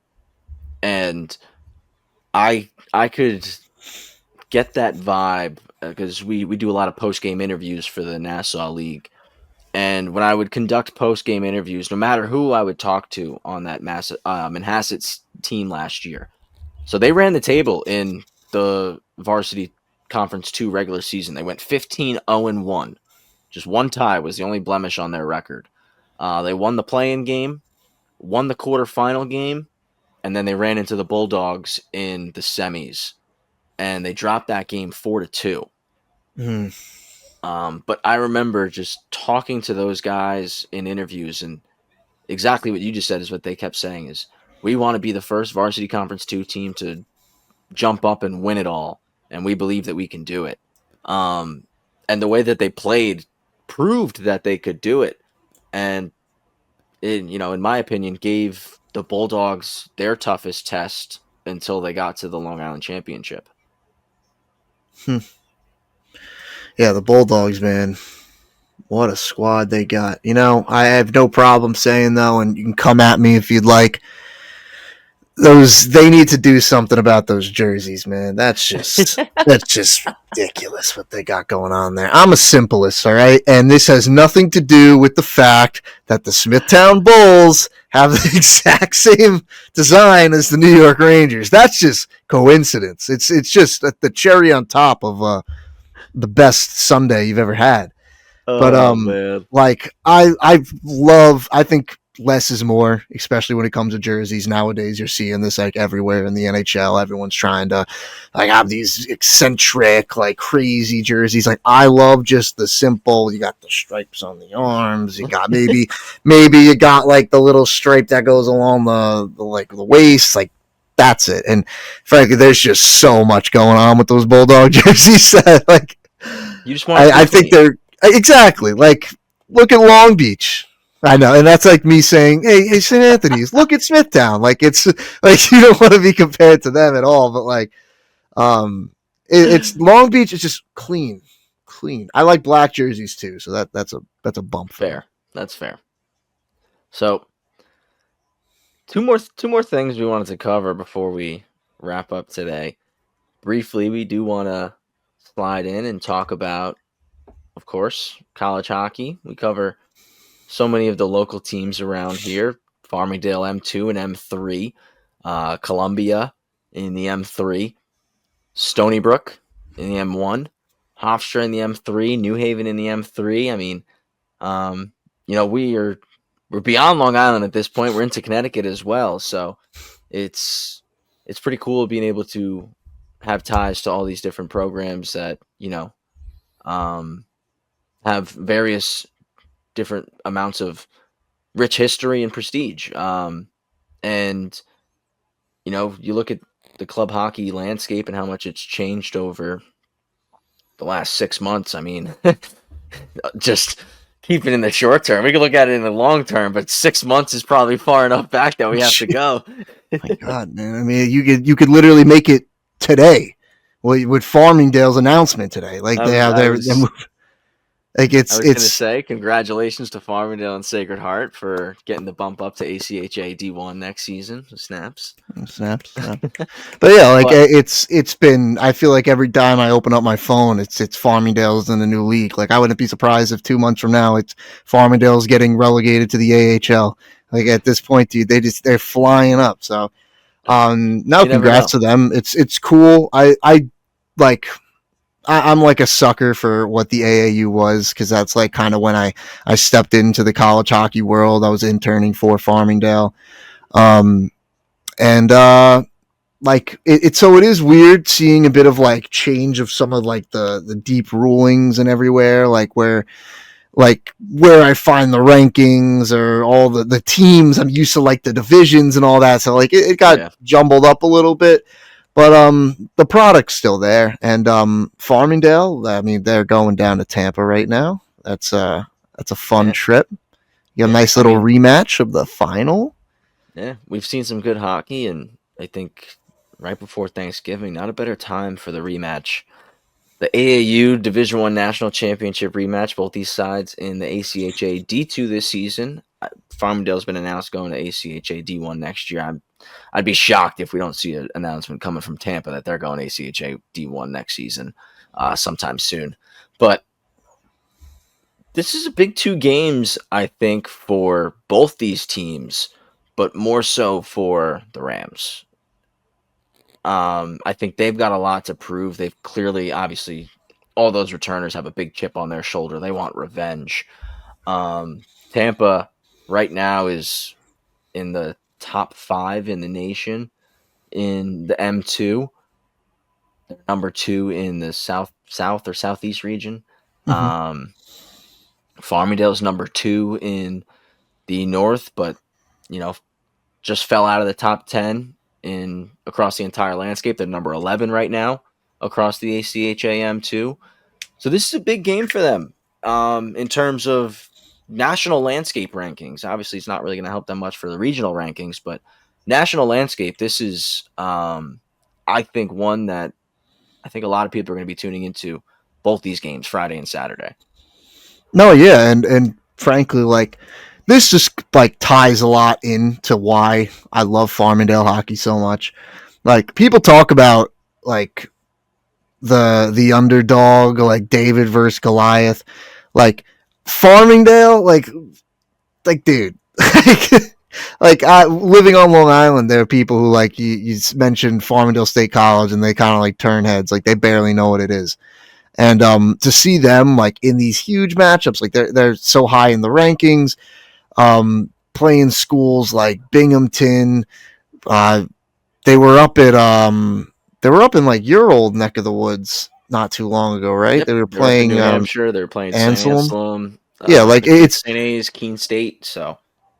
I could get that vibe because we do a lot of post game interviews for the Nassau League, and when I would conduct post game interviews, no matter who I would talk to on that Manhasset's team last year, so they ran the table in the varsity conference 2 regular season. They went 15-0-1. Just one tie was the only blemish on their record. They won the play-in game, won the quarterfinal game, and then they ran into the Bulldogs in the semis, and they dropped that game 4-2. Mm. But I remember just talking to those guys in interviews, and exactly what you just said is what they kept saying is We want to be the first varsity conference 2 team to jump up and win it all, and we believe that we can do it. Um, and the way that they played proved that they could do it, and in my opinion, gave the Bulldogs their toughest test until they got to the Long Island Championship. Hmm. Yeah, the Bulldogs, man. What a squad they got. I have no problem saying though, and you can come at me if you'd like. They need to do something about those jerseys, man. That's just ridiculous what they got going on there. I'm a simplest, all right, and this has nothing to do with the fact that the Smithtown Bulls have the exact same design as the New York Rangers. That's just coincidence. It's just the cherry on top of the best Sunday you've ever had. But Oh man. like I think less is more, especially when it comes to jerseys. Nowadays you're seeing this like everywhere in the NHL. Everyone's trying to like have these eccentric, like crazy jerseys. Like I love just the simple, you got the stripes on the arms, you got maybe you got like the little stripe that goes along the like the waist, like that's it. And frankly, there's just so much going on with those Bulldog jerseys that like You just want it to be I think clean. they're exactly like look at Long Beach. I know, and that's like me saying, "Hey, St. Anthony's, look at Smithtown." Like it's like you don't want to be compared to them at all, but like, it's Long Beach is just clean, clean. I like black jerseys too, so that's a bump for me. Fair. That's fair. So two more things we wanted to cover before we wrap up today. Briefly, we do want to slide in and talk about, of course, college hockey. We cover so many of the local teams around here: Farmingdale M2 and M3, Columbia in the M3, Stony Brook in the M1, Hofstra in the M3, New Haven in the M3. I mean, um, we're beyond Long Island at this point. We're into Connecticut as well, so it's it's pretty cool being able to have ties to all these different programs that um, have various different amounts of rich history and prestige. And you look at the club hockey landscape and how much it's changed over the last 6 months. I mean, just keep it in the short term. We can look at it in the long term, but 6 months is probably far enough back that we have to go. My God, man! I mean, you could literally make it today. Well, with Farmingdale's announcement today, like I they was have I their was like I was gonna it's say congratulations to Farmingdale and Sacred Heart for getting the bump up to ACHA D1 next season. Snaps. snaps. But yeah, like But it's been. I feel like every time I open up my phone, it's Farmingdale's in the new league. Like I wouldn't be surprised if 2 months from now, it's Farmingdale's getting relegated to the AHL. Like at this point, dude, they're flying up. So, no, you never congrats know. to them. It's cool. I like. I'm like a sucker for what the AAU was because that's like kind of when I stepped into the college hockey world. I was interning for Farmingdale, um, and like so it is weird seeing a bit of like change of some of like the deep rulings and everywhere like where I find the rankings or all the teams. I'm used to like the divisions and all that, so like it got Yeah. jumbled up a little bit, but the product's still there. And Farmingdale, I mean, they're going down to Tampa right now. That's a fun Yeah. trip. You got a Yeah. nice I little mean, rematch of the final. yeah, we've seen some good hockey, and I think right before Thanksgiving, not a better time for the rematch. The AAU Division One National Championship rematch, both these sides in the ACHA D2 this season. Farmingdale's been announced going to ACHA D1 next year. I'd be shocked if we don't see an announcement coming from Tampa that they're going ACHA D1 next season, sometime soon. But this is a big 2 games, I think, for both these teams, but more so for the Rams. I think they've got a lot to prove. They've clearly, obviously, all those returners have a big chip on their shoulder. They want revenge. Tampa right now is in the top 5 in the nation in the M2. They're number 2 in the south or southeast region. Mm-hmm. Um, Farmingdale's number 2 in the north, but you know just fell out of the top 10 in across the entire landscape. They're number 11 right now across the ACHAM too. So this is a big game for them in terms of national landscape rankings. Obviously, it's not really going to help them much for the regional rankings, but national landscape. This is, I think, one that I think a lot of people are going to be tuning into both these games, Friday and Saturday. No, yeah, and frankly, like this just like ties a lot into why I love Farmingdale hockey so much. Like people talk about like the underdog, like David versus Goliath, like Farmingdale, like dude, like living on Long Island, there are people who like you mentioned Farmingdale State College, and they kind of like turn heads, like they barely know what it is. And to see them like in these huge matchups, like they're so high in the rankings, playing schools like Binghamton. Uh, they were up at they were up in like your old neck of the woods not too long ago, right? Yep, They were they're up in playing New Hampshire. They're playing St. Anselm. Anselm, Yeah, like it's St. A's, Keene State. So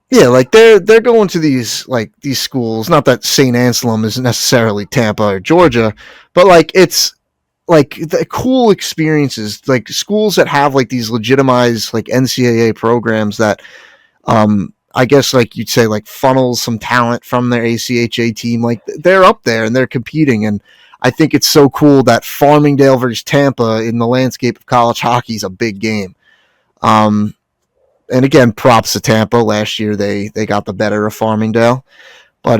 yeah, like they're going to these schools. Not that St. Anselm is necessarily Tampa or Georgia, but like it's like the cool experiences, like schools that have like these legitimized like NCAA programs that I guess like you'd say like funnels some talent from their ACHA team. Like they're up there and they're competing, and I think it's so cool that Farmingdale versus Tampa in the landscape of college hockey is a big game. Um, and again, props to Tampa. Last year they got the better of Farmingdale, but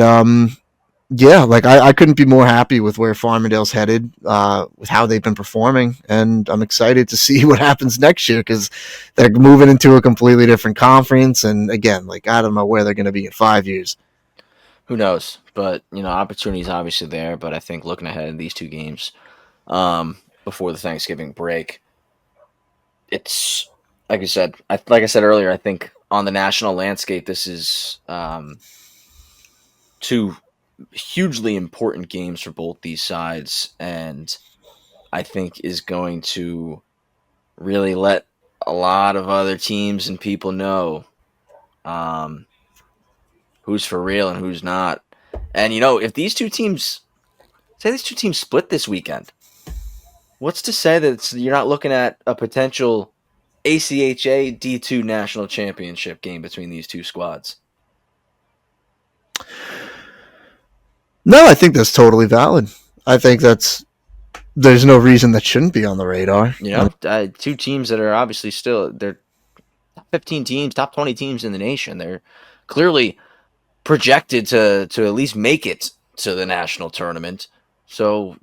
yeah, like I couldn't be more happy with where Farmingdale's headed, with how they've been performing, and I'm excited to see what happens next year because they're moving into a completely different conference, and again, like I don't know where they're going to be in 5 years. who knows? But opportunity is obviously there. But I think looking ahead in these two games before the Thanksgiving break, it's like like I said earlier. I think on the national landscape, this is two hugely important games for both these sides, and I think is going to really let a lot of other teams and people know um, who's for real and who's not. And if these two teams split this weekend, what's to say that you're not looking at a potential ACHA D2 national championship game between these two squads? No, I think that's totally valid. I think there's no reason that shouldn't be on the radar. Two teams that are obviously they're top 15 teams, top 20 teams in the nation. They're clearly projected to at least make it to the national tournament. So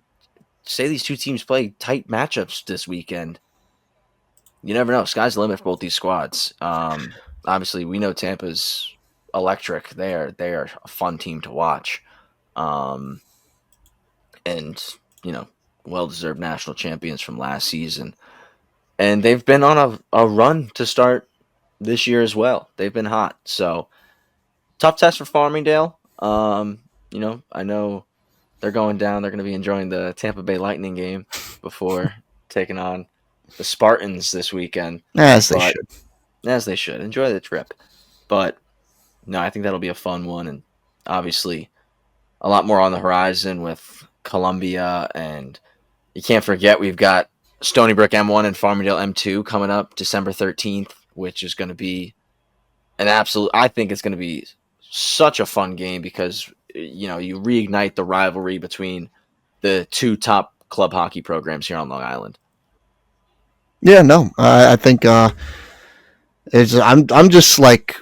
say these two teams play tight matchups this weekend. You never know. Sky's the limit for both these squads. Obviously, we know Tampa's electric. They are a fun team to watch, and well deserved national champions from last season. And they've been on a run to start this year as well. They've been hot. So tough test for Farmingdale. I know they're going down. They're going to be enjoying the Tampa Bay Lightning game before taking on the Spartans this weekend. As they should. As they should. Enjoy the trip. But no, I think that'll be a fun one, and obviously a lot more on the horizon with Columbia, and you can't forget we've got Stony Brook M1 and Farmingdale M2 coming up December 13th, which is going to be I think it's going to be such a fun game because you reignite the rivalry between the two top club hockey programs here on Long Island. Yeah, no, I think I'm just like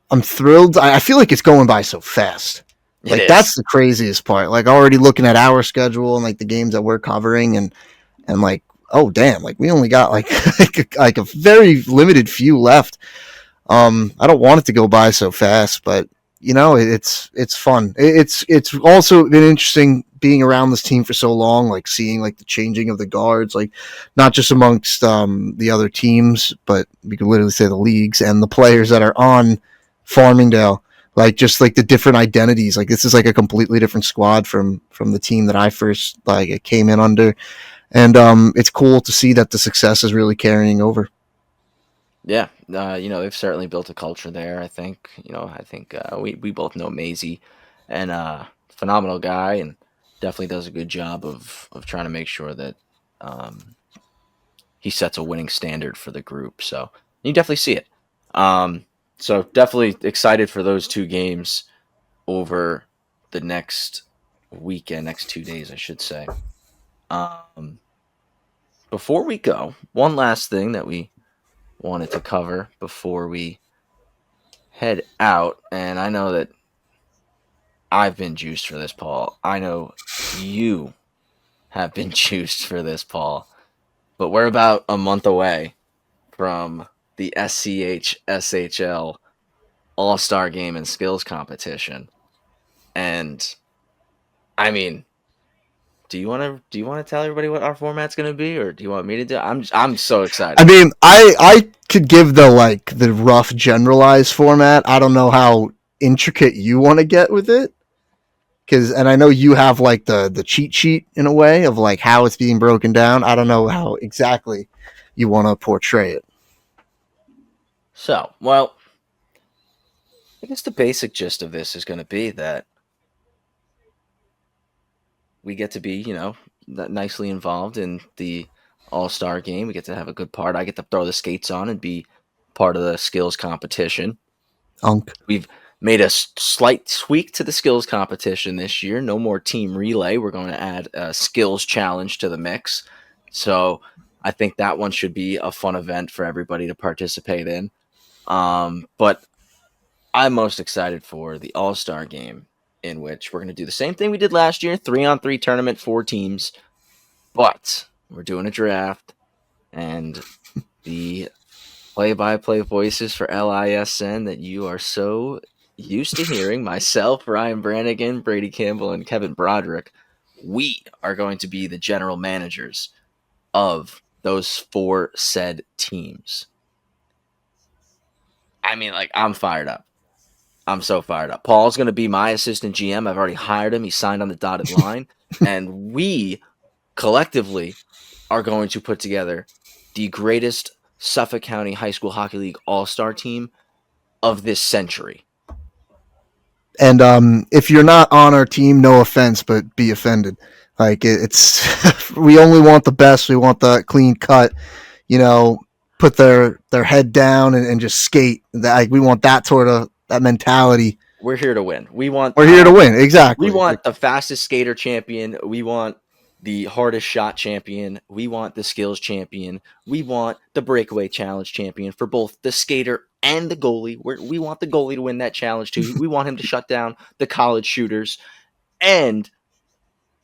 I'm thrilled. I feel like it's going by so fast. Like that's the craziest part. Like already looking at our schedule and like the games that we're covering, and like oh damn, like we only got like like a very limited few left. I don't want it to go by so fast, but it's fun. It's also been interesting being around this team for so long, like seeing like the changing of the guards, like not just amongst the other teams, but we could literally say the leagues and the players that are on Farmingdale, like just like the different identities. Like this is like a completely different squad from the team that I first like came in under, and it's cool to see that the success is really carrying over. Yeah, they've certainly built a culture there. I think we both know Maisie, and phenomenal guy, and definitely does a good job of trying to make sure that um, he sets a winning standard for the group. So you definitely see it. Um, so definitely excited for those two games over the next weekend, next 2 days, I should say. Um, Before we go, one last thing that we wanted to cover before we head out, and I know that I've been juiced for this, Paul. I know you have been juiced for this, Paul. But we're about a month away from the SCHSHL All Star Game and Skills Competition, and I mean, do you want to tell everybody what our format's going to be, or do you want me to do? I'm so I excited. mean, I could give the rough generalized format. I don't know how intricate you want to get with it, because and I know you have like the cheat sheet in a way of like how it's being broken down. I don't know how exactly you want to portray it. So, well, I guess the basic gist of this is going to be that we get to be, nicely involved in the All Star game. We get to have a good part. I get to throw the skates on and be part of the skills competition. Unk. We've made a slight tweak to the skills competition this year. No more team relay. We're going to add a skills challenge to the mix. So I think that one should be a fun event for everybody to participate in. But I'm most excited for the All Star game, in which we're going to do the same thing we did last year, 3-on-3 tournament, 4 teams, but we're doing a draft, and the play-by-play voices for LISN that you are so used to hearing, myself, Ryan Brannigan, Brady Campbell, and Kevin Broderick, we are going to be the general managers of those four said teams. I mean, like, I'm fired up. I'm so fired up. Paul's going to be my assistant GM. I've already hired him. He signed on the dotted line. And we collectively are going to put together the greatest Suffolk County High School Hockey League All-Star team of this century. And if you're not on our team, no offense, but be offended. Like it's, we only want the best. We want the clean cut. You know, put their head down and just skate. Like we want that sort of that mentality. We're here to win. We want We're here to win. we Exactly. want the fastest skater champion. We want the hardest shot champion. We want the skills champion. We want the breakaway challenge champion for both the skater and the goalie. We want the goalie to win that challenge too. We want him to shut down the college shooters. And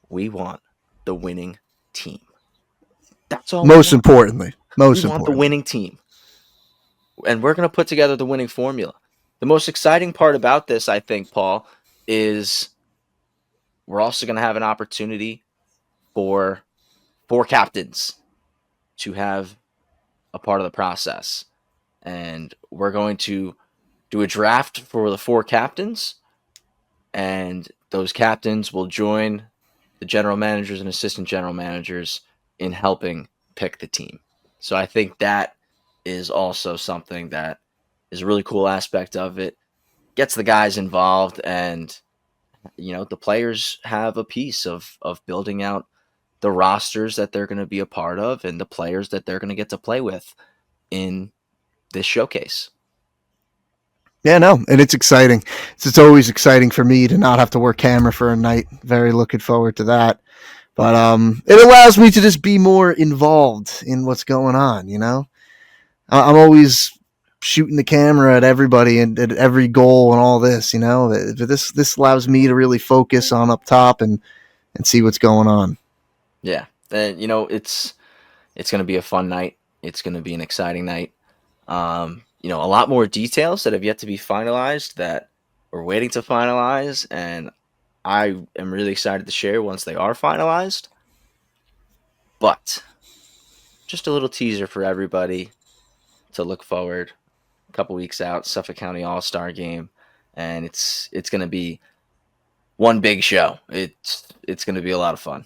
we want the winning team. That's all we Most want. importantly. We Most want the importantly. winning team. And we're going to put together the winning formula. The most exciting part about this, I think, Paul, is we're also going to have an opportunity for four captains to have a part of the process. And we're going to do a draft for the four captains, and those captains will join the general managers and assistant general managers in helping pick the team. So I think that is also something that is a really cool aspect of it. Gets the guys involved, and the players have a piece of building out the rosters that they're going to be a part of and the players that they're going to get to play with in this showcase. Yeah, no, and it's exciting. It's always exciting for me to not have to work camera for a night. Very looking forward to that. But it allows me to just be more involved in what's going on. I'm always shooting the camera at everybody and at every goal and all this. But this allows me to really focus on up top and see what's going on. Yeah, and it's going to be a fun night. It's going to be an exciting night. A lot more details that have yet to be finalized that we're waiting to finalize, and I am really excited to share once they are finalized. But just a little teaser for everybody to look forward. A couple weeks out, Suffolk County All Star Game, and it's going to be one big show. It's going to be a lot of fun.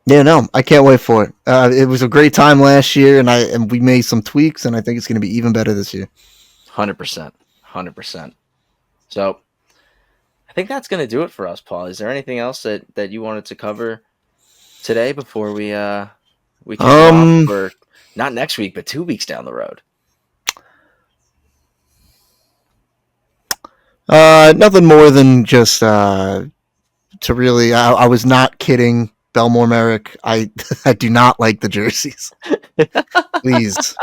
Yeah, no, I can't wait for it. It was a great time last year, and we made some tweaks, and I think it's going to be even better this year. 100%. 100%. So I think that's going to do it for us, Paul. Is there anything else that you wanted to cover today before we kick it off Um, for not next week, but 2 weeks down the road? Nothing more than just to really. I was not kidding, Belmore Merrick. I I do not like the jerseys.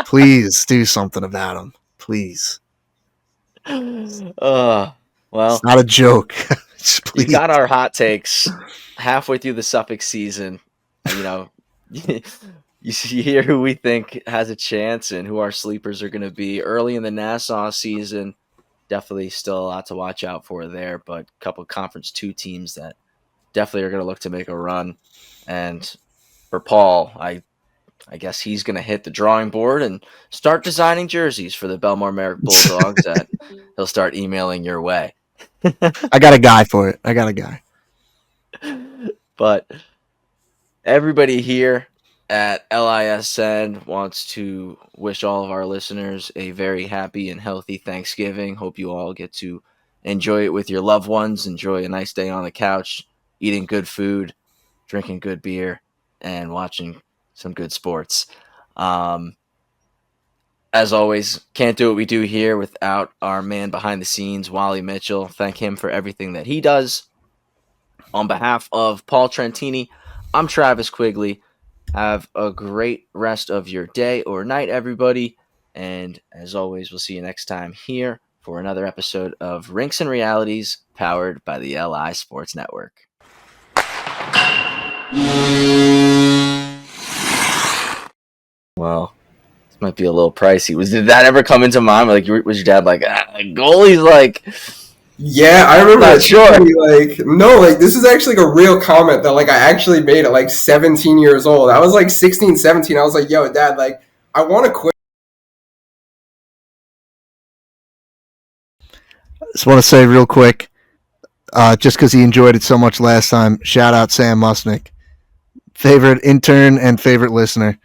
Please do something about them. Please. It's Well, not a joke. you Please. got our hot takes halfway through the Suffolk season. You know, you hear who we think has a chance and who our sleepers are going to be early in the Nassau season. Definitely still a lot to watch out for there, but a couple of Conference 2 teams that definitely are going to look to make a run. And for Paul, I guess he's going to hit the drawing board and start designing jerseys for the Belmore Merrick Bulldogs that he'll start emailing your way. I got a guy for it. I got a guy. But everybody here at LISN wants to wish all of our listeners a very happy and healthy Thanksgiving. Hope you all get to enjoy it with your loved ones, enjoy a nice day on the couch, eating good food, drinking good beer, and watching some good sports. As always, can't do what we do here without our man behind the scenes, Wally Mitchell. Thank him for everything that he does. On behalf of Paul Trentini, I'm Travis Quigley. Have a great rest of your day or night, everybody. And as always, we'll see you next time here for another episode of Rinks and Realities, powered by the LI Sports Network. Well, this might be a little pricey. Did that ever come into mind? Like, was your dad like, goalie's like, Yeah, I remember not it. sure. Like, no, like, this is actually like a real comment that, like, I actually made at, like, 17 years old. I was, like, 16, 17. I was like, yo, Dad, like, I want to quit. Just want to say real quick, just because he enjoyed it so much last time, shout out Sam Musnick, favorite intern and favorite listener.